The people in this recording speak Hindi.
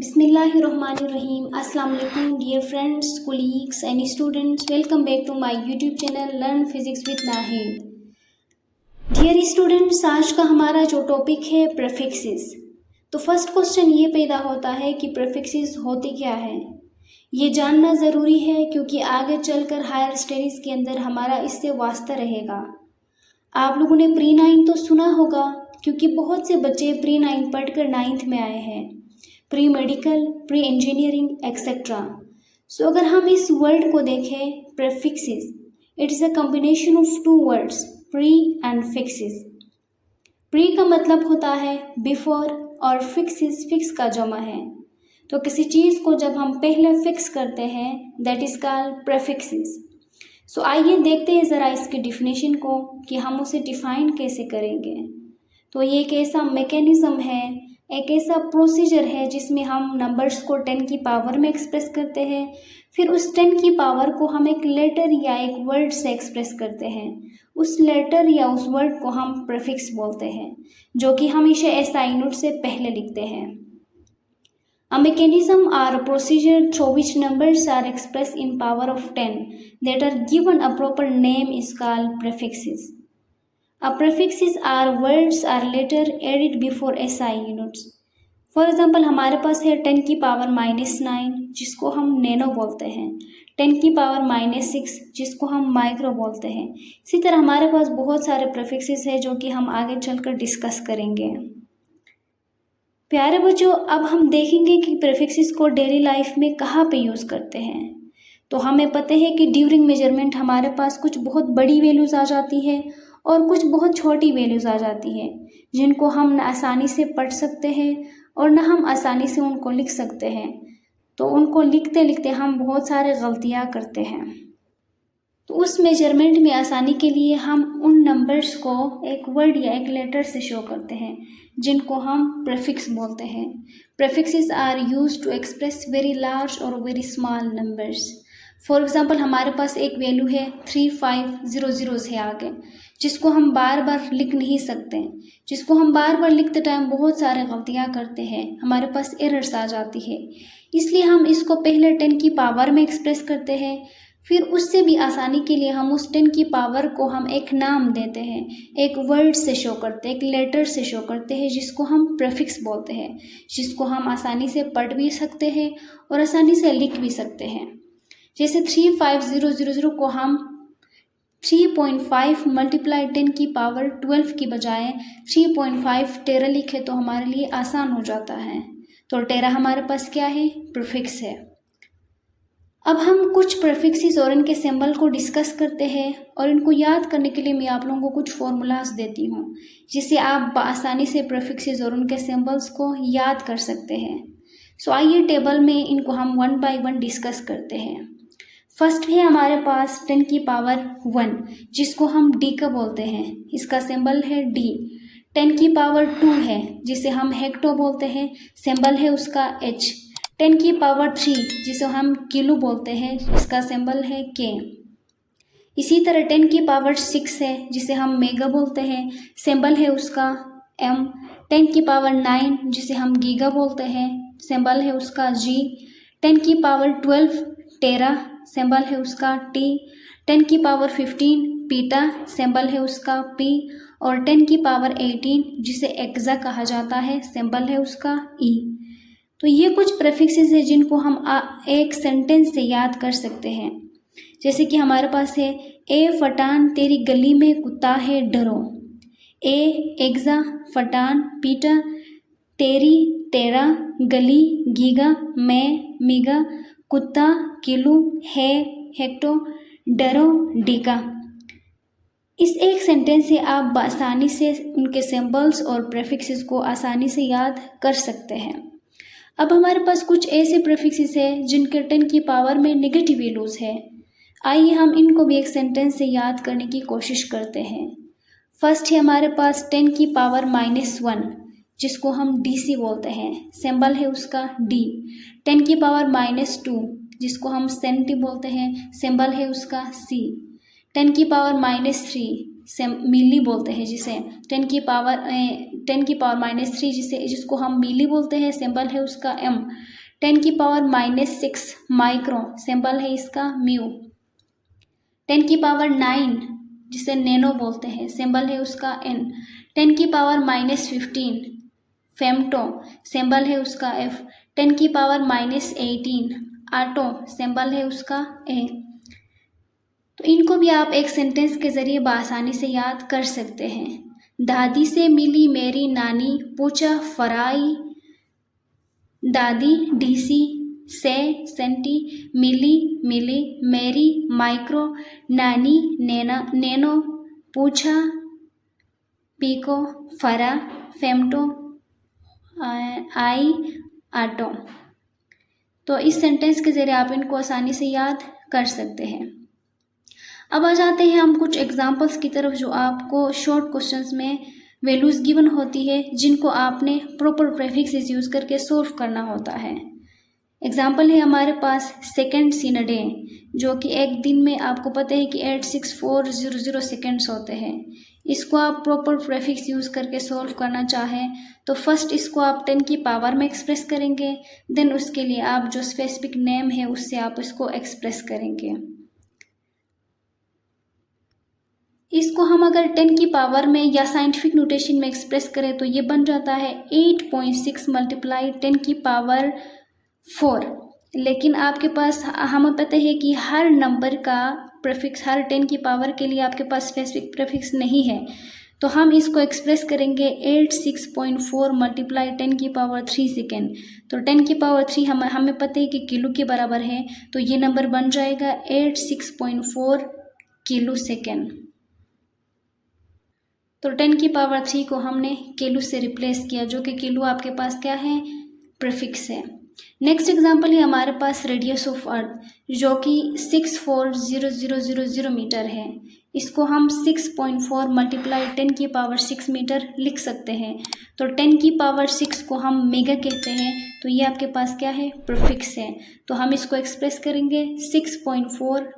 Bismillahirrahmanirrahim. Assalamu alaikum dear friends, colleagues and students. Welcome back to my YouTube channel Learn Physics with Nahid. Dear students, आज का हमारा जो टॉपिक है प्रीफिक्सेस। तो फर्स्ट क्वेश्चन ये पैदा होता है कि प्रीफिक्सेस होते क्या है। ये जानना ज़रूरी है क्योंकि आगे चलकर हायर स्टडीज़ के अंदर हमारा इससे वास्ता रहेगा। आप लोगों ने प्री 9 तो सुना होगा क्योंकि बहुत से बच्चे प्री 9 पढ़कर 9th में आए हैं, pre medical, pre engineering etcetera. So अगर हम इस वर्ड को देखें prefixes, it is a combination of two words pre and fixes. Pre का मतलब होता है बिफोर और फिक्सेस फिक्स का जमा है। तो किसी चीज़ को जब हम पहले फिक्स करते हैं दैट इज़ कॉल्ड प्रीफिक्सेस। सो आइए देखते हैं ज़रा इसकी डिफिनेशन को कि हम उसे डिफाइन कैसे करेंगे। तो ये एक ऐसा मैकेनिज़्म है, एक ऐसा प्रोसीजर है जिसमें हम नंबर्स को 10 की पावर में एक्सप्रेस करते हैं, फिर उस 10 की पावर को हम एक लेटर या एक वर्ड से एक्सप्रेस करते हैं। उस लेटर या उस वर्ड को हम प्रीफिक्स बोलते हैं, जो कि हमेशा एसआई यूनिट से पहले लिखते हैं। A mechanism or a procedure through which numbers are expressed in power of 10 that are given a proper name is called prefixes. A prefixes are words or letter added before SI units. For example हमारे पास है 10 की पावर -9 जिसको हम नैनो बोलते हैं, 10 की पावर -6 जिसको हम माइक्रो बोलते हैं। इसी तरह हमारे पास बहुत सारे प्रीफिक्सेस हैं जो कि हम आगे चलकर डिस्कस करेंगे। प्यारे बच्चों, अब हम देखेंगे कि प्रीफिक्सेस को डेली लाइफ में कहाँ पे यूज़ करते हैं। तो हमें पता है कि ड्यूरिंग मेजरमेंट हमारे पास कुछ बहुत बड़ी वैल्यूज़ आ जाती है और कुछ बहुत छोटी वैल्यूज़ आ जाती है जिनको हम न आसानी से पढ़ सकते हैं और न हम आसानी से उनको लिख सकते हैं। तो उनको लिखते लिखते हम बहुत सारे गलतियाँ करते हैं। तो उस मेजरमेंट में आसानी के लिए हम उन नंबर्स को एक वर्ड या एक लेटर से शो करते हैं जिनको हम प्रीफिक्स बोलते हैं। Prefixes are used to express very large और very small numbers. For example हमारे पास एक वैल्यू है 3500 से आगे, जिसको हम बार बार लिख नहीं सकते, जिसको हम बार बार लिखते टाइम बहुत सारे गलतियाँ करते हैं, हमारे पास एरर्स आ जाती है। इसलिए हम इसको पहले 10 की पावर में एक्सप्रेस करते हैं, फिर उससे भी आसानी के लिए हम उस 10 की पावर को हम एक नाम देते हैं, एक वर्ड से शो करते हैं, एक लेटर से शो करते हैं जिसको हम प्रीफिक्स बोलते हैं, जिसको हम आसानी से पढ़ भी सकते हैं और आसानी से लिख भी सकते हैं। जैसे 35000 को हम 3.5 मल्टीप्लाई 10 की पावर 12 की बजाय 3.5 टेरा लिखे तो हमारे लिए आसान हो जाता है। तो टेरा हमारे पास क्या है? प्रीफिक्स है। अब हम कुछ प्रीफिक्सेस और इनके सिंबल को डिस्कस करते हैं और इनको याद करने के लिए मैं आप लोगों को कुछ फॉर्मूलाज देती हूँ जिससे आप आसानी से प्रीफिक्सेस और उनके सिंबल्स को याद कर सकते हैं। सो आइए टेबल में इनको हम 1 बाय 1 डिस्कस करते हैं। फर्स्ट है हमारे पास 10 की पावर 1 जिसको हम डी का बोलते हैं, इसका सिंबल है डी। 10 की पावर 2 है जिसे हम हेक्टो बोलते हैं, सिंबल है उसका एच। 10 की पावर 3 जिसे हम किलो बोलते हैं, इसका सिंबल है के। इसी तरह 10 की पावर 6 है जिसे हम मेगा बोलते हैं, सिंबल है उसका एम। 10 की पावर 9 जिसे हम गीगा बोलते हैं, सिंबल है उसका जी। 10 की पावर 12 टेरा, सिंबल है उसका टी। 10 की पावर 15 पीटा, सिंबल है उसका पी। और 10 की पावर 18 जिसे एक्सा कहा जाता है, सिंबल है उसका ई। तो ये कुछ प्रीफिक्सेस है जिनको हम एक सेंटेंस से याद कर सकते हैं। जैसे कि हमारे पास है ए फटान तेरी गली में कुत्ता है डरो। ए एक्सा, फटान, पीटा, तेरी, तेरा, गली, गीगा, मैं, मीगा, कुत्ता, किलो, है, हेक्टो, डरो, डीका। इस एक सेंटेंस से आप आसानी से उनके सिंबल्स और प्रीफिक्सेस को आसानी से याद कर सकते हैं। अब हमारे पास कुछ ऐसे प्रीफिक्सेस हैं जिनके 10 की पावर में नेगेटिव वैल्यूज़ है। आइए हम इनको भी एक सेंटेंस से याद करने की कोशिश करते हैं। फर्स्ट है हमारे पास 10 की पावर -1 जिसको हम डीसी बोलते हैं, सिंबल है उसका डी। 10 की पावर -2 जिसको हम सेंटी बोलते हैं, सिंबल है उसका सी। 10 की पावर -3 मिली बोलते हैं जिसे, 10 की पावर -3 जिसको हम मिली बोलते हैं, सिंबल है उसका m। 10 की पावर -6 माइक्रो, सिंबल है इसका म्यू। 10 की पावर 9 जिसे नैनो बोलते हैं, सिंबल है उसका n। 10 की पावर -15 फेम्टो, सिंबल है उसका f। 10 की पावर -18 आटो, सिंबल है उसका a। तो इनको भी आप एक सेंटेंस के ज़रिए बआसानी से याद कर सकते हैं। दादी से मिली मेरी नानी, पूछा फराई दादी, डीसी से सेंटी, मिली मेरी, माइक्रो नानी, नैनो पूछा, पिको फरा, फेम्टो आई आटो। तो इस सेंटेंस के ज़रिए आप इनको आसानी से याद कर सकते हैं। अब आ जाते हैं हम कुछ एग्जाम्पल्स की तरफ जो आपको शॉर्ट क्वेश्चंस में वैल्यूज़ गिवन होती है जिनको आपने प्रॉपर प्रेफिक्सेस यूज़ करके सोल्व करना होता है। एग्जाम्पल है हमारे पास सेकेंड्स इन अ डे, जो कि एक दिन में आपको पता है कि 86400 सेकेंड्स होते हैं। इसको आप प्रॉपर प्रेफिक्स यूज़ करके सोल्व करना चाहें तो फर्स्ट इसको आप 10 की पावर में एक्सप्रेस करेंगे, देन उसके लिए आप जो स्पेसिफिक नेम है उससे आप इसको एक्सप्रेस करेंगे। इसको हम अगर 10 की पावर में या साइंटिफिक नोटेशन में एक्सप्रेस करें तो ये बन जाता है 8.6 मल्टीप्लाई 10 की पावर 4। लेकिन आपके पास हमें पता है कि हर नंबर का प्रीफिक्स, हर 10 की पावर के लिए आपके पास स्पेसिफिक प्रीफिक्स नहीं है, तो हम इसको एक्सप्रेस करेंगे 86.4 मल्टीप्लाई 10 की पावर 3 सेकेंड। तो 10 की पावर 3 हमें पता है कि किलो के बराबर है, तो ये नंबर बन जाएगा 86.4 किलो सेकेंड। तो 10 की पावर 3 को हमने किलो से रिप्लेस किया, जो कि किलो आपके पास क्या है, प्रीफिक्स है। नेक्स्ट एग्जांपल है हमारे पास रेडियस ऑफ अर्थ, जो कि 64000 मीटर है। इसको हम 6.4 मल्टीप्लाई 10 की पावर 6 मीटर लिख सकते हैं। तो 10 की पावर 6 को हम मेगा कहते हैं, तो ये आपके पास क्या है, प्रीफिक्स है। तो हम इसको एक्सप्रेस करेंगे 6.4